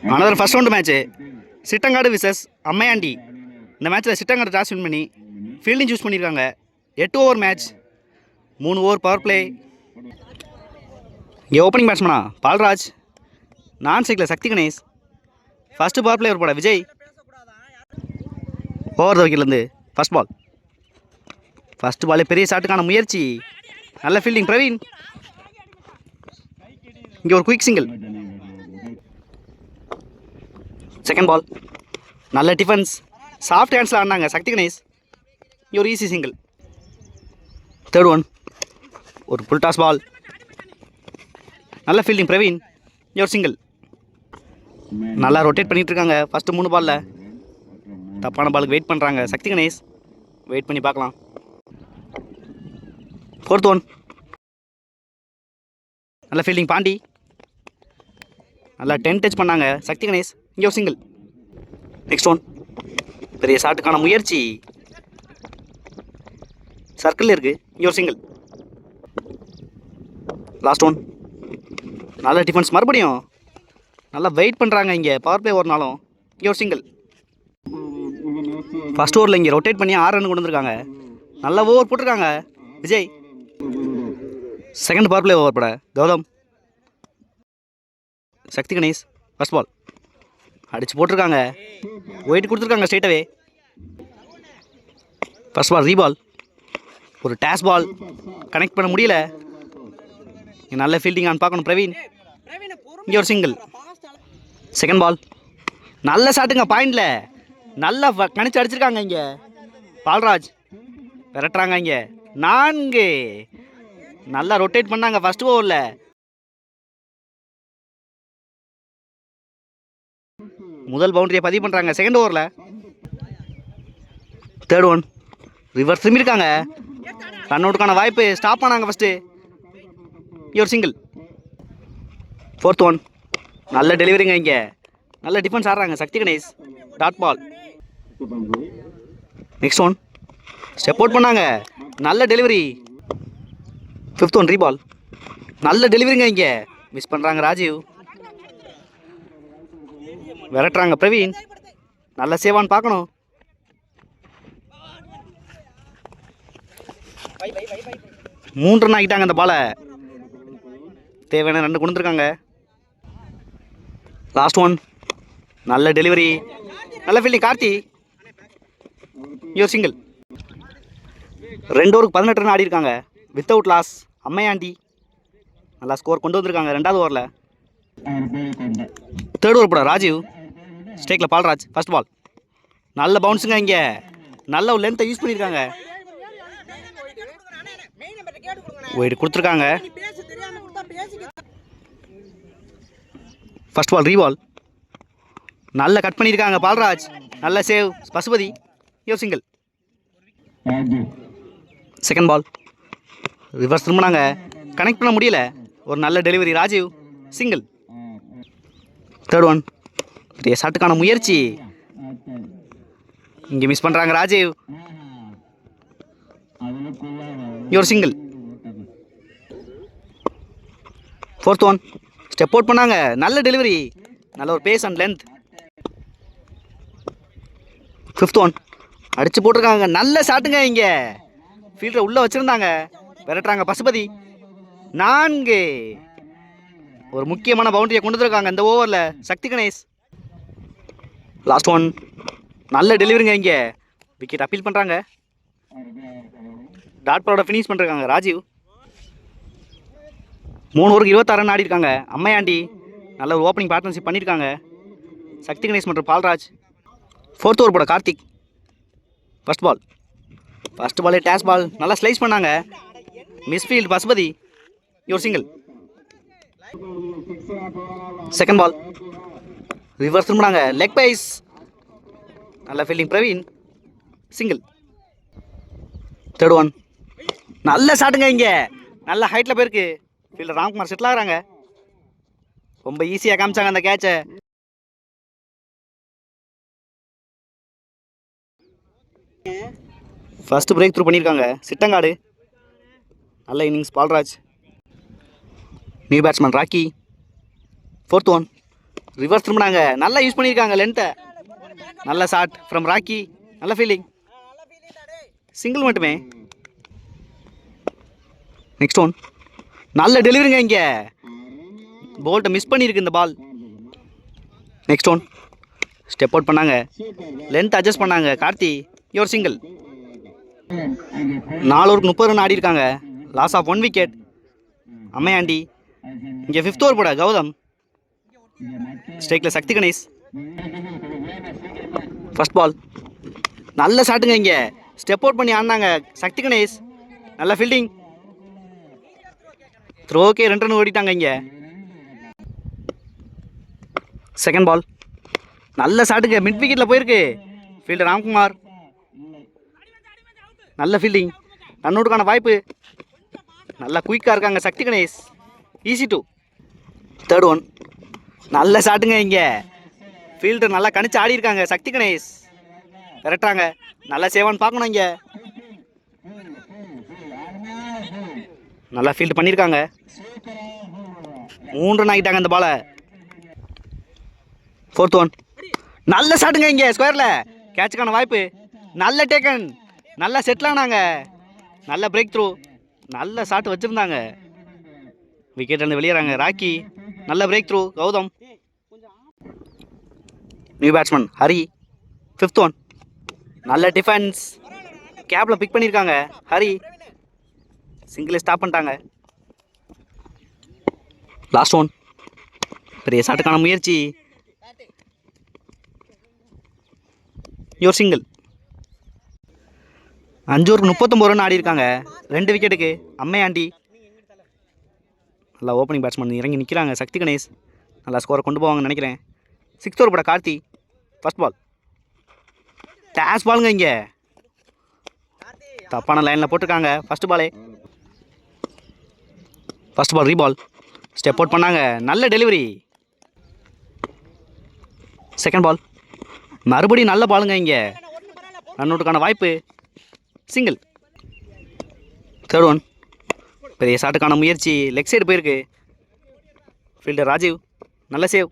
Another first round match Chittangadu versus Ammaiyandi. இந்த மேட்ச்சில் Chittangadu toss win பண்ணி ஃபீல்டிங் சூஸ் பண்ணியிருக்காங்க. 8 over match, 3 over power play. இங்கே ஓப்பனிங் பேட்ஸ்மனா பால்ராஜ், நான் ஸ்ட்ரைக்கில் Sakthi Ganesh, first power player போட விஜய். ஓவர் த விக்கெட்லேருந்து ஃபஸ்ட் பால். ஃபஸ்ட்டு பாலே பெரிய ஷாட்டுக்கான முயற்சி, நல்ல ஃபீல்டிங் பிரவீன். இங்கே ஒரு குயிக் சிங்கிள். செகண்ட் பால், நல்ல டிஃபென்ஸ், சாஃப்ட் ஹேண்ட்ஸில் ஆடினாங்க சக்தி கணேஷ். இங்கே ஒரு ஈஸி சிங்கிள். தேர்ட் ஒன், ஒரு புல் டாஸ் பால், நல்ல ஃபீல்டிங் பிரவீன். இங்கே ஒரு சிங்கிள். நல்லா ரொட்டேட் பண்ணிகிட்டு இருக்காங்க ஃபஸ்ட்டு 3 பாலில். தப்பான பாலுக்கு வெயிட் பண்ணுறாங்க சக்தி கணேஷ். வெயிட் பண்ணி பார்க்கலாம். ஃபோர்த் ஒன், நல்ல ஃபீல்டிங் பாண்டி. நல்லா 10 டச் பண்ணாங்க சக்தி கணேஷ். இங்கே ஒரு சிங்கிள். நெக்ஸ்ட் ஒன், பெரிய ஷாட்டுக்கான முயற்சி, சர்க்கிளில் இருக்குது. இங்கே ஒரு சிங்கிள். லாஸ்ட் ஒன், நல்ல டிஃபென்ஸ் மறுபடியும். நல்லா வெயிட் பண்ணுறாங்க இங்கே பவர் பிளே ஓவர்னாலும். இங்கே ஒரு சிங்கிள். ஃபஸ்ட் ஓவரில் இங்கே ரொட்டேட் பண்ணி 6 ரன் கொண்டு வந்திருக்காங்க. நல்ல ஓவர் போட்டிருக்காங்க Vijay. Second power play over பட கௌதம், சக்தி கணேஷ். ஃபஸ்ட் பால் அடித்து போட்டிருக்காங்க, ஒயிட் கொடுத்துருக்காங்க ஸ்ட்ரெயிட்டாகவே. ஃபஸ்ட் பால் ரீபால், ஒரு டேஸ் பால் கனெக்ட் பண்ண முடியல. நல்ல ஃபீல்டிங் ஆன் பார்க்கணும் பிரவீன். இங்கே ஒரு சிங்கிள். செகண்ட் பால், நல்ல ஷாட்டுங்க பாயிண்டில், நல்லா கணிச்சு அடிச்சிருக்காங்க இங்கே பால்ராஜ். விரட்டுறாங்க இங்கே 4. நல்லா ரொட்டேட் பண்ணாங்க ஃபர்ஸ்ட் ஓவரில். முதல் பவுண்டரியை பதிவு பண்ணுறாங்க செகண்ட் ஓவரில். தேர்ட் ஒன், ரிவர்ஸ் திரும்பியிருக்காங்க. ரன் அவுட்டுக்கான வாய்ப்பு, ஸ்டாப் பண்ணாங்க ஃபஸ்ட்டு. ஒரு சிங்கிள். ஃபோர்த் ஒன், நல்ல டெலிவரிங்க இங்கே. நல்ல டிஃபென்ஸ் ஆடுறாங்க Sakthi Ganesh. Dot ball. Next one, step out பண்ணாங்க, நல்ல டெலிவரி. ஃபிஃப்த் ஒன் ரீபால், நல்ல டெலிவரிங்க இங்கே. மிஸ் பண்ணுறாங்க ராஜீவ். விரட்டுறாங்க பிரவீன். நல்ல சேவான்னு பார்க்கணும். மூன்று ரன் ஆகிட்டாங்க அந்த பாலை. தேவையான 2 கொண்டு வந்துருக்காங்க. லாஸ்ட் ஒன், நல்ல டெலிவரி, நல்ல ஃபீல்டிங் கார்த்தி. ஒரு சிங்கிள். 2 ஓவருக்கு 18 ரன் ஆடி இருக்காங்க வித்தவுட் லாஸ். அம்மையாண்டி நல்லா ஸ்கோர் கொண்டு வந்திருக்காங்க 2வது ஓவரில். தேர்ட் ஓவர் போட ராஜீவ், ஸ்டேக்கில் பால்ராஜ். ஃபர்ஸ்ட் பால், நல்ல பவுன்ஸுங்க இங்கே. நல்ல ஒரு லென்த்தை யூஸ் பண்ணியிருக்காங்க. ஒயிட் கொடுத்துருக்காங்க. ஃபர்ஸ்ட் பால் ரீபால், நல்ல கட் பண்ணியிருக்காங்க பால்ராஜ். நல்ல சேவ் பசுபதி. யோ சிங்கிள். செகண்ட் பால், ரிவர்ஸ் திரும்பினாங்க, கனெக்ட் பண்ண முடியல. ஒரு நல்ல delivery Rajiv. Single. Third one, பெரிய ஷாட்டுக்கான முயற்சி, இங்கே மிஸ் பண்ணுறாங்க ராஜீவ். ஒரு single. Fourth one, step out பண்ணாங்க, நல்ல டெலிவரி, நல்ல ஒரு pace and length. Fifth one, அடித்து போட்டிருக்காங்க, நல்ல ஷாட்டுங்க இங்கே. ஃபீல்டரை உள்ளே வச்சுருந்தாங்க, விரட்டுறாங்க பசுபதி. 4. ஒரு முக்கியமான பவுண்டரியை கொண்டு வந்துருக்காங்க இந்த ஓவரில் சக்தி கணேஷ். லாஸ்ட் ஒன், நல்ல டெலிவரிங்க இங்கே. விக்கெட் அப்பீல் பண்ணுறாங்க. டாட் பாலோட ஃபினிஷ் பண்ணுறாங்க ராஜீவ். 3 ஓவருக்கு 26 ரன் ஆடி இருக்காங்க அம்மையாண்டி. நல்ல ஒரு ஓப்பனிங் பார்ட்னர்ஷிப் பண்ணியிருக்காங்க சக்தி கணேஷ் மற்றும் பால்ராஜ். 4th ஓவர் போட கார்த்திக். ஃபர்ஸ்ட் பால், ஃபர்ஸ்ட் பாலே டேஸ் பால், நல்லா ஸ்லைஸ் பண்ணாங்க. மிஸ்ஃபீல்ட் பசுபதி. ஒரு சிங்கிள். செகண்ட் பால், ரிவர்ஸ் திரும்பினாங்க, லெக் பைஸ், நல்ல fielding Praveen. Single. Third one, நல்ல ஷாட்டுங்க இங்கே. நல்ல ஹைட்டில் போயிருக்கு. ஃபீல்டர் ராம்குமார் செட்டில் ஆகிறாங்க. ரொம்ப ஈஸியாக காமிச்சாங்க அந்த கேட்சை. ஃபர்ஸ்ட் பிரேக் த்ரூ பண்ணியிருக்காங்க சிட்டங்காடு. நல்ல innings Balraj. New batsman Rocky. 4th one, reverse திரும்பினாங்க, நல்லா யூஸ் பண்ணியிருக்காங்க லென்த்தை. நல்ல ஷாட் ஃப்ரம் ராக்கி, நல்ல ஃபீலிங். சிங்கிள் மட்டுமே. Next one. நல்ல டெலிவரிங்க இங்கே. போல்ட்டை மிஸ் பண்ணியிருக்கு இந்த பால். Next one. ஸ்டெப் அவுட் பண்ணாங்க, லென்த் அட்ஜஸ்ட் பண்ணாங்க. Karthi your single. 4 ஓவருக்கு 30 ரன் ஆடி இருக்காங்க. Loss of 1 wicket. அம்மையாண்டி இங்கே 5th ஓவர் போட கௌதம். ஸ்ட்ரைக்கில் சக்தி கணேஷ். First ball. நல்ல ஷாட்டுங்க இங்கே. ஸ்டெப் அவுட் பண்ணி ஆடினாங்க சக்தி கணேஷ். நல்ல ஃபீல்டிங். த்ரோக்கே 2 ரன் ஓடிட்டாங்க இங்கே. Second ball. நல்ல ஷாட்டுங்க, மிட் விக்கெட்டில் போயிருக்கு. ஃபீல்டர் ராம்குமார். நல்ல ஃபீல்டிங். ரன்அவுட்டுக்கான வாய்ப்பு. நல்லா குயிக்காக இருக்காங்க Sakthi Ganesh. Easy two. Third one. நல்ல ஷாட்டுங்க இங்கே. ஃபீல்டர் நல்லா கணிச்சு ஆடி இருக்காங்க சக்தி கணேஷ். கரெக்டாங்க, நல்லா சேவான்னு பார்க்கணும் இங்கே. நல்லா ஃபீல்டு பண்ணியிருக்காங்க. 3 ரன் ஆகிட்டாங்க இந்த பாலை. Fourth one. நல்ல ஷாட்டுங்க இங்கே ஸ்கொயரில். கேட்சுக்கான வாய்ப்பு. நல்ல டேக்கன். நல்லா செட்டில் ஆனாங்க. நல்ல பிரேக் த்ரூ. நல்ல ஷாட் வச்சுருந்தாங்க. விக்கெட் இருந்து வெளியேறாங்க ராக்கி. நல்ல break through Gautam. New batsman Hari. 5th one. நல்ல டிஃபென்ஸ். கேப்பில் பிக் பண்ணியிருக்காங்க ஹரி. சிங்கிளை ஸ்டாப் பண்ணிட்டாங்க. Last one. பெரிய ஷாட்டுக்கான முயற்சி. Your single. 5 ஓவருக்கு 39 ரன் ஆடி இருக்காங்க. 2 விக்கெட்டுக்கு. அம்மையாண்டி. நல்லா ஓப்பனிங் பேட்ஸ்மேன் இறங்கி நிற்கிறாங்க சக்தி கணேஷ். நல்லா ஸ்கோரை கொண்டு போவாங்கன்னு நினைக்கிறேன். 6th ஓவர் போட கார்த்தி. First ball. டேஸ் பாலுங்க இங்கே. தப்பான லைனில் போட்டிருக்காங்க ஃபர்ஸ்ட் பாலே. First ball ரீபால். ஸ்டெப் அவுட் பண்ணாங்க. நல்ல டெலிவரி. Second ball. மறுபடியும் நல்ல பாலுங்க இங்கே. ரன்அவுட்டுக்கான வாய்ப்பு. சிங்கிள். Third one. பெரிய ஷாட்டுக்கான முயற்சி. லெக் சைடு போயிருக்கு. ஃபீல்டர் ராஜீவ். நல்ல சேவ்.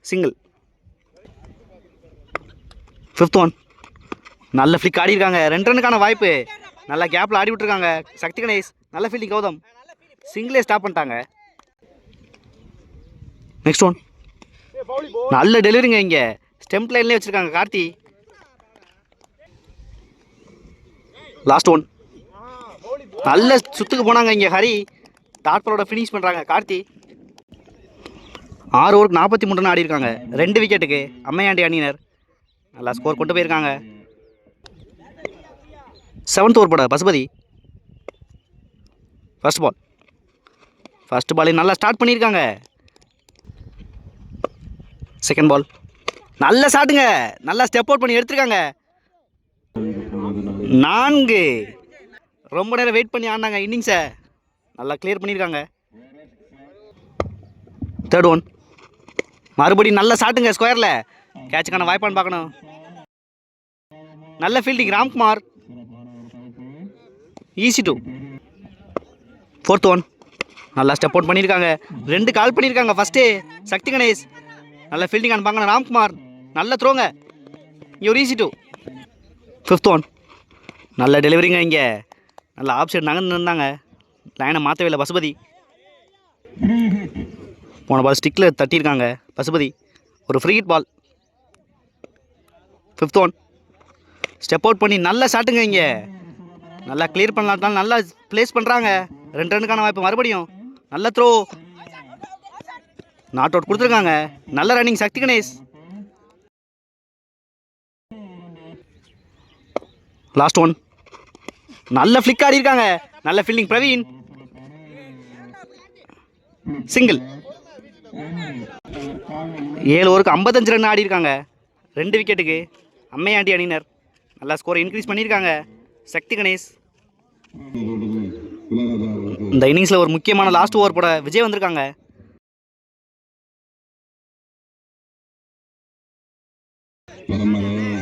சிங்கிள். 5th one. நல்ல ஃப்ளிக் ஆடி இருக்காங்க. 2 ரன்னுக்கான வாய்ப்பு. நல்லா கேப்பில் ஆடி விட்டுருக்காங்க சக்தி கணேஷ். நல்ல ஃபீல்டிங் கௌதம். சிங்கிளே ஸ்டாப் பண்ணிட்டாங்க. Next one. நல்ல டெலிவரிங்க இங்கே. ஸ்டெம்ப் லைன்லேயே வச்சுருக்காங்க கார்த்தி. Last one. நல்ல சுத்துக்கு போனாங்க இங்கே ஹரி. டாட் பாலோட ஃபினிஷ் பண்ணுறாங்க கார்த்தி. 6 ஓவருக்கு 43 ரன் ஆடி இருக்காங்க. 2 விக்கெட்டுக்கு. அம்மையாண்டி அணியினர் நல்லா ஸ்கோர் கொண்டு போயிருக்காங்க. 7th ஓவர் போட பசுபதி. First ball. ஃபர்ஸ்ட் பாலே நல்லா ஸ்டார்ட் பண்ணியிருக்காங்க. Second ball. நல்ல ஷாட்டுங்க. நல்லா ஸ்டெப் அவுட் பண்ணி எடுத்துருக்காங்க. 4. ரொம்ப நேரம் வெயிட் பண்ணி ஆடினாங்க இன்னிங்ஸை. நல்லா கிளியர் பண்ணியிருக்காங்க. Third one. மறுபடியும் நல்ல ஷாட்டுங்க ஸ்கொயரில். கேட்சுக்கான வாய்ப்பான்னு பார்க்கணும். நல்ல fielding Ramkumar. Easy two. Fourth one. நல்லா ஸ்டெப் அவுட் பண்ணியிருக்காங்க. 2 கால் பண்ணியிருக்காங்க ஃபஸ்ட்டு சக்தி கணேஷ். நல்ல ஃபீல்டிங் ஆன் பார்க்கணும் ராம்குமார். நல்ல த்ரோங்க. இங்கே ஒரு ஈஸி டூ. 5th one. நல்ல டெலிவரிங்க இங்கே. நல்ல ஆப் சைடு நகர்ந்து இருந்தாங்க. லைனை மாற்றவே இல்லை பசுபதி. போன பால் ஸ்டிக்கில் தட்டியிருக்காங்க பசுபதி. ஒரு free hit ball. 5th one. Step out பண்ணி நல்ல ஷாட்டுங்க இங்கே. நல்லா கிளியர் பண்ணலாம். நல்லா ப்ளேஸ் பண்ணுறாங்க. 2 ரன்னுக்கான வாய்ப்பு மறுபடியும். நல்ல த்ரோ. நாட் அவுட் கொடுத்துருக்காங்க. நல்ல running Sakthi Ganesh. Last one. நல்ல ஃப்ளிக் ஆடி இருக்காங்க. நல்ல ஃபீல்டிங் பிரவீன். சிங்கிள். 7 ஓவருக்கு 55 ரன் ஆடி இருக்காங்க. 2 விக்கெட்டுக்கு. அம்மையாண்டி அணியினர் நல்லா ஸ்கோரை இன்க்ரீஸ் பண்ணியிருக்காங்க சக்தி கணேஷ். இந்த இன்னிங்ஸில் ஒரு முக்கியமான லாஸ்ட் ஓவர் போட விஜய் வந்திருக்காங்க.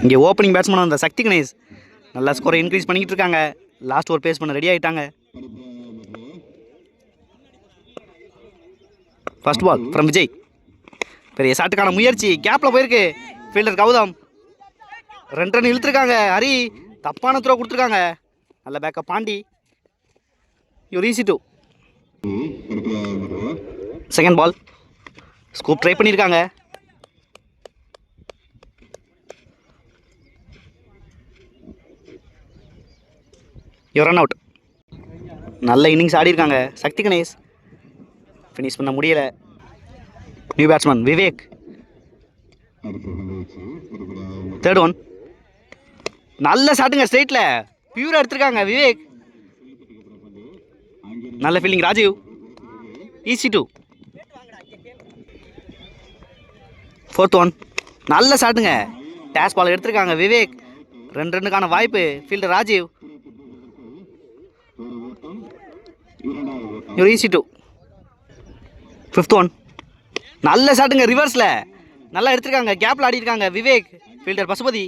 இங்கே ஓப்பனிங் பேட்ஸ்மேன் வந்த சக்தி கணேஷ் நல்லா ஸ்கோரை இன்க்ரீஸ் பண்ணிக்கிட்டு இருக்காங்க. லாஸ்ட் ஓவர் பேஸ் பண்ண ரெடி ஆகிட்டாங்க. First ball from Vijay. பெரிய ஷாட்டுக்கான முயற்சி கேப்பில் போயிருக்கு. ஃபீல்டர் கௌதம் 2 ரன் இழுத்துருக்காங்க. ஹரி தப்பான த்ரோ கொடுத்துருக்காங்க. நல்ல backup Pandi. Your easy 2. Second ball. Scoop try பண்ணியிருக்காங்க. Your run out. நல்ல இன்னிங்ஸ் ஆடிருக்காங்க சக்தி கணேஷ். ஃபினிஷ் பண்ண முடியலை. New batsman Vivek. Third one. நல்ல ஷாட்டுங்க ஸ்ட்ரெயிட்டில் பியூராக எடுத்திருக்காங்க விவேக். நல்ல fielding Rajiv. Easy 2. Fourth one. நல்ல ஷாட்டுங்க டேஷ் பால் எடுத்திருக்காங்க விவேக். 2 ரன்னுக்கான வாய்ப்பு. Fielder Rajiv. Your easy 2. Fifth one. நல்ல ஷாட்டுங்க ரிவர்ஸில் நல்லா எடுத்திருக்காங்க. கேப்பில் ஆடிருக்காங்க Vivek. Fielder Pasupathi.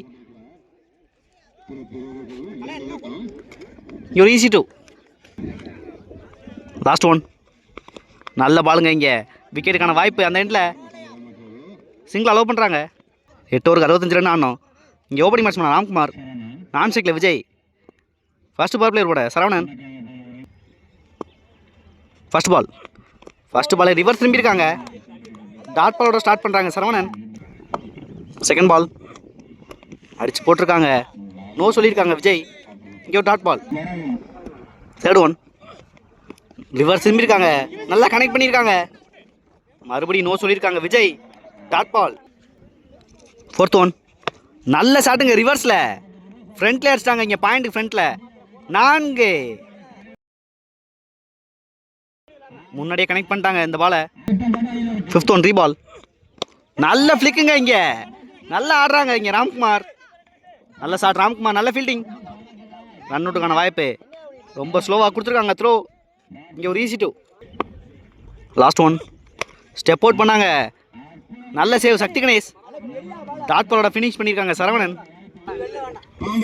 Your easy 2. Last one. நல்ல பாலுங்க. இங்கே விக்கெட்டுக்கான வாய்ப்பு. அந்த எண்டில் சிங்கிள் அலோவ் பண்ணுறாங்க. 8 ஓவருக்கு 65 ரன் ஆடணும். இங்கே ஓப்பனிங் பேட்ஸ்மேன் ராம்குமார். நான் ஸ்ட்ரைக்கில் விஜய். ஃபர்ஸ்ட் பவர் பிளேயர் கூட சரவணன். ஃபர்ஸ்ட் பால் ரிவர்ஸ் திரும்பியிருக்காங்க. டாட் பாலோட ஸ்டார்ட் பண்ணுறாங்க சரவணன். செகண்ட் பால் அடித்து போட்டிருக்காங்க. நோ சொல்லியிருக்காங்க விஜய். இங்கே ஒரு dot ball. Third one. Reverse திரும்பியிருக்காங்க. நல்லா கனெக்ட் பண்ணியிருக்காங்க. மறுபடியும் நோ சொல்லியிருக்காங்க Vijay. Dot ball. Fourth one. நல்ல ஷாட்டுங்க ரிவர்ஸில் ஃப்ரண்ட்ல அடிச்சிட்டாங்க. இங்கே பாயிண்ட் ஃப்ரண்ட்டில் 4. முன்னாடியே கனெக்ட் பண்ணிட்டாங்க இந்த பாலை. Fifth one ரீபால். நல்ல ஃப்ளிக்குங்க. இங்கே நல்லா ஆடுறாங்க இங்கே ராம்குமார். நல்ல ஷாட் ராம்குமார். நல்ல ஃபீல்டிங். ரன் அவுட்டுக்கான வாய்ப்பு. ரொம்ப ஸ்லோவாக கொடுத்துருக்காங்க த்ரோ. இங்கே ஒரு easy 2. Last one. Step out பண்ணாங்க. நல்ல சேவ் சக்தி கணேஷ். டாட் பாலோட ஃபினிஷ் பண்ணியிருக்காங்க சரவணன்.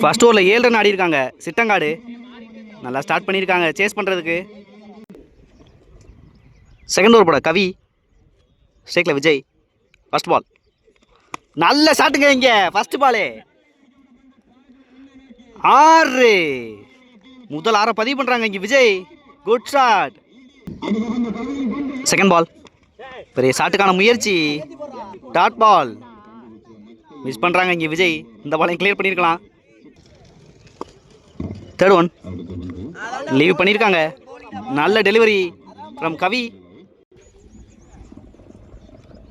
ஃபர்ஸ்ட் ஓவரில் 7 ரன் ஆடிருக்காங்க சிட்டங்காடு. நல்லா ஸ்டார்ட் பண்ணியிருக்காங்க சேஸ் பண்ணுறதுக்கு. செகண்ட் ஓவர் போட கவி. ஸ்ட்ரைக்கில் விஜய். First ball. நல்ல ஷாட்டுங்க இங்கே ஃபர்ஸ்ட் பாலே. 6. முதல் 6 பதிவு பண்ணுறாங்க இங்கே Vijay. Good shot. Second ball. பெரிய ஷாட்டுக்கான முயற்சி. டாட் பால் மிஸ் பண்ணுறாங்க இங்கே விஜய். இந்த பாலையும் கிளியர் பண்ணியிருக்கலாம். Third one. லீவ் பண்ணியிருக்காங்க. நல்ல delivery from Kavi.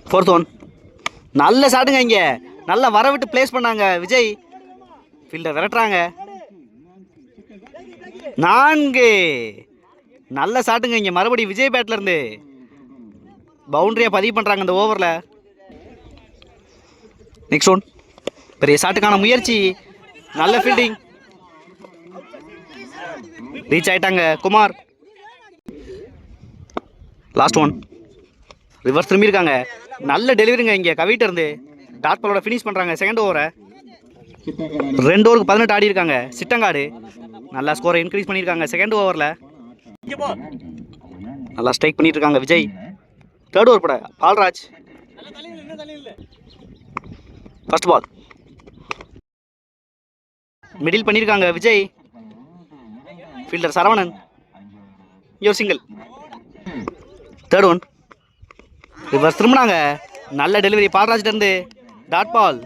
Fourth one. நல்ல ஷாட்டுங்க இங்கே நல்லா வரவிட்டு பிளேஸ் பண்ணாங்க விஜய். ஃபீல்டர் விரட்டுறாங்க. 4. நல்ல ஷாட்டுங்க இங்கே மறுபடியும் விஜய் பேட்லேருந்து பவுண்டரியாக பதிவு பண்ணுறாங்க இந்த ஓவரில். Next one. பெரிய ஷாட்டுக்கான முயற்சி. நல்ல ஃபீல்டிங். ரீச் ஆயிட்டாங்க குமார். Last one. ரிவர்ஸ் திரும்பியிருக்காங்க. நல்ல டெலிவரிங்க இங்கே கவிட்ட இருந்து. டாட் பாலோட ஃபினிஷ் பண்ணுறாங்க செகண்ட் ஓவரை. 2 ஓவருக்கு 18 ஆடி இருக்காங்க சிட்டங்காடு. நல்லா ஸ்கோரை இன்க்ரீஸ் பண்ணியிருக்காங்க செகண்ட் ஓவரில். நல்லா ஸ்ட்ரைக் பண்ணிட்டு இருக்காங்க விஜய். தேர்ட் ஓவர் போட பால்ராஜ். First ball. மிடில் பண்ணியிருக்காங்க Vijay. Fielder Saravanan. Your single. Third one. Reverse திரும்பினாங்க. நல்ல டெலிவரி பால்ராஜ்லேருந்து. Dot ball.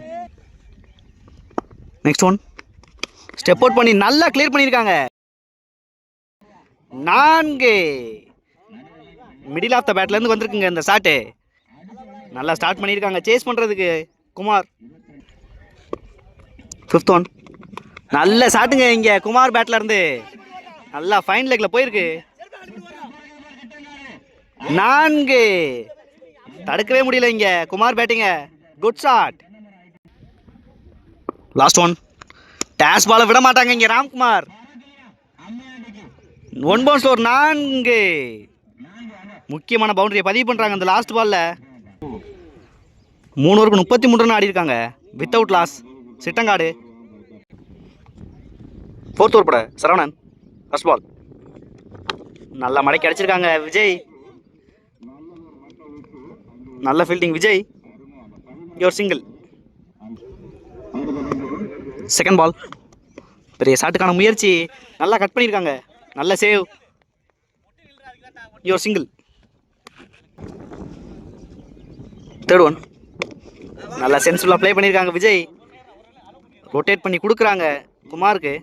Next one. Step out பண்ணி நல்லா கிளியர் பண்ணியிருக்காங்க. 4. மிடில் ஆஃப் த பேட்லேருந்து வந்திருக்குங்க இந்த ஷாட்டு. நல்லா ஸ்டார்ட் பண்ணியிருக்காங்க சேஸ் பண்ணுறதுக்கு குமார். Fifth one. நல்ல ஷாட்டுங்க இங்கே குமார் பேட்லேருந்து. நல்லா ஃபைன் லெக்கில் போயிருக்கு. 4. தடுக்கவே முடியல இங்கே குமார் பேட்டிங்க. Good shot. Last one. Dash பாலை விட மாட்டாங்க இங்கே ராம்குமார். 1 பவுன்ஸ் ஒரு 4. முக்கியமான பவுண்டரியை பதிவு பண்ணுறாங்க அந்த லாஸ்ட் பாலில். 3 ஓவருக்கு 33 ரன் ஆடி இருக்காங்க without loss Chittangadu. Fourth over போட சரவணன். First ball. நல்லா மடக்கி அடிச்சிருக்காங்க விஜய். நல்ல fielding Vijay. Your single. Second ball. பெரிய ஷாட்டுக்கான முயற்சி, நல்லா கட் பண்ணியிருக்காங்க, நல்ல save. Your single. Third one. நல்லா சென்ஸ்ஃபுல்லாக ப்ளே பண்ணியிருக்காங்க விஜய். ரொட்டேட் பண்ணி கொடுக்குறாங்க குமாருக்கு.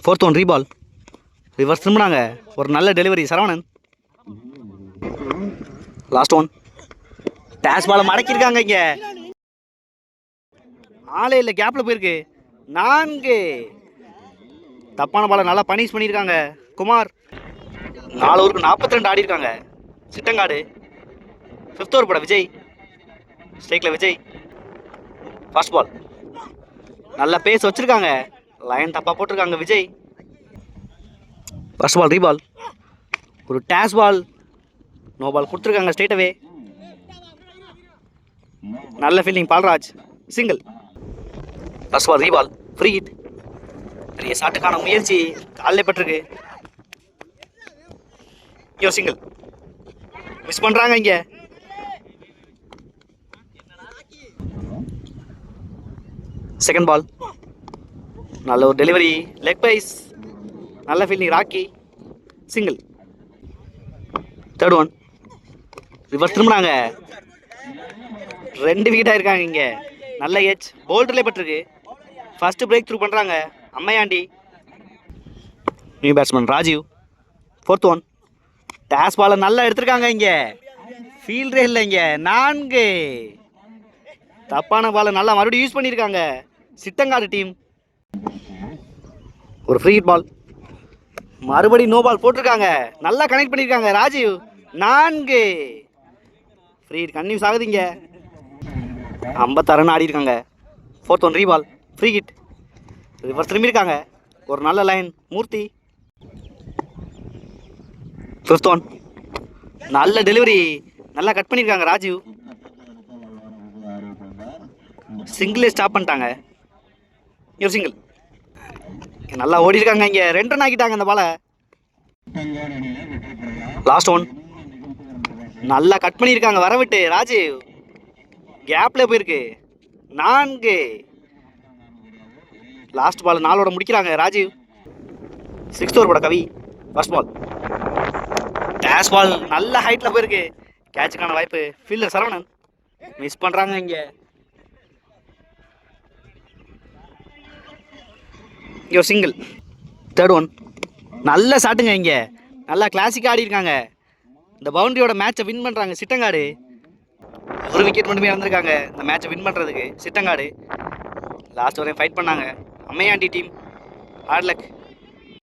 Fourth one reball. ரிவர்ஸ் திரும்பினாங்க, ஒரு நல்ல delivery Saravanan. Last one. Dash பாலை மடக்கியிருக்காங்க இங்கே, ஆளே இல்லை, கேப்பில் போயிருக்கு. 4. தப்பான பாலை நல்லா பனிஷ் பண்ணியிருக்காங்க குமார். 4 ஓவருக்கு 42 ஆடி இருக்காங்க சிட்டங்காடு. 5th ஓவர் போட விஜய். ஸ்ட்ரைக்கில் விஜய். First ball. நல்ல பேஸ் வச்சுருக்காங்க, லைன் தப்பாக போட்டிருக்காங்க விஜய். First ball ரீபால். ஒரு டேஷ் பால், நோ பால் கொடுத்துருக்காங்க ஸ்ட்ரெயிட் அவே. நல்ல fielding Palraj. Single. First ball reball. Free hit. பெரிய ஷாட்டுக்கான முயற்சி, காலில் பட்டிருக்கு. யோ சிங்கிள். மிஸ் பண்ணுறாங்க இங்கே. Second ball. நல்ல ஒரு டெலிவரி, லெக் பைஸ், நல்ல fielding Rocky. Single. Third one. Reverse திரும்பினாங்க, 2 விக்கெட் ஆயிருக்காங்க இங்கே. நல்ல ஏஜ், போல்டர்லேயே பட்டிருக்கு. ஃபர்ஸ்ட் பிரேக் த்ரூ பண்ணுறாங்க Ammaiyandi. New batsman Rajiv. Fourth one. Dash பாலை நல்லா எடுத்திருக்காங்க இங்கே, ஃபீல்டரே இல்லை இங்கே. 4. தப்பான பாலை நல்லா மறுபடியும் யூஸ் பண்ணியிருக்காங்க சிட்டங்காடு டீம். ஒரு ஃப்ரீ ஹிட் பால், மறுபடியும் நோ பால் போட்டிருக்காங்க, நல்லா கனெக்ட் பண்ணியிருக்காங்க ராஜீவ். 4. ஃப்ரீ ஹிட் கன்னியூஸ் ஆகுதுங்க. 56 ரன் ஆடி இருக்காங்க. Fourth one reball. Free hit. Reverse திரும்பியிருக்காங்க, ஒரு நல்ல லைன் மூர்த்தி. Fifth one. நல்ல டெலிவரி, நல்லா கட் பண்ணியிருக்காங்க ராஜீவ். சிங்கிளே ஸ்டாப் பண்ணிட்டாங்க. ஒரு சிங்கிள். நல்லா ஓடி இருக்காங்க இங்கே, 2 ரன் ஆக்கிட்டாங்க அந்த பாலை. Last one. நல்லா கட் பண்ணியிருக்காங்க வரவிட்டு ராஜீவ், கேப்ல போயிருக்கு. 4. லாஸ்ட் பால் 4 முடிக்கிறாங்க ராஜீவ். 6th ஓவர் போட கவி. First ball. டேஷ் பால் நல்ல ஹைட்டில் போயிருக்கு, கேட்சுக்கான வாய்ப்பு. ஃபீல்டர் சரவணன் மிஸ் பண்ணுறாங்க இங்கே. இங்கே சிங்கிள். Third one. நல்ல ஷாட்டுங்க இங்கே, நல்லா கிளாசிக்காக ஆடி இருக்காங்க. இந்த பவுண்டரியோட மேட்சை வின் பண்ணுறாங்க சிட்டங்காடு. ஒரு விக்கெட் மட்டுமே வந்திருக்காங்க இந்த மேட்சை வின் பண்ணுறதுக்கு சிட்டங்காடு. லாஸ்ட் வரையும் ஃபைட் பண்ணாங்க அம்மையாண்டி டீம். Hard luck.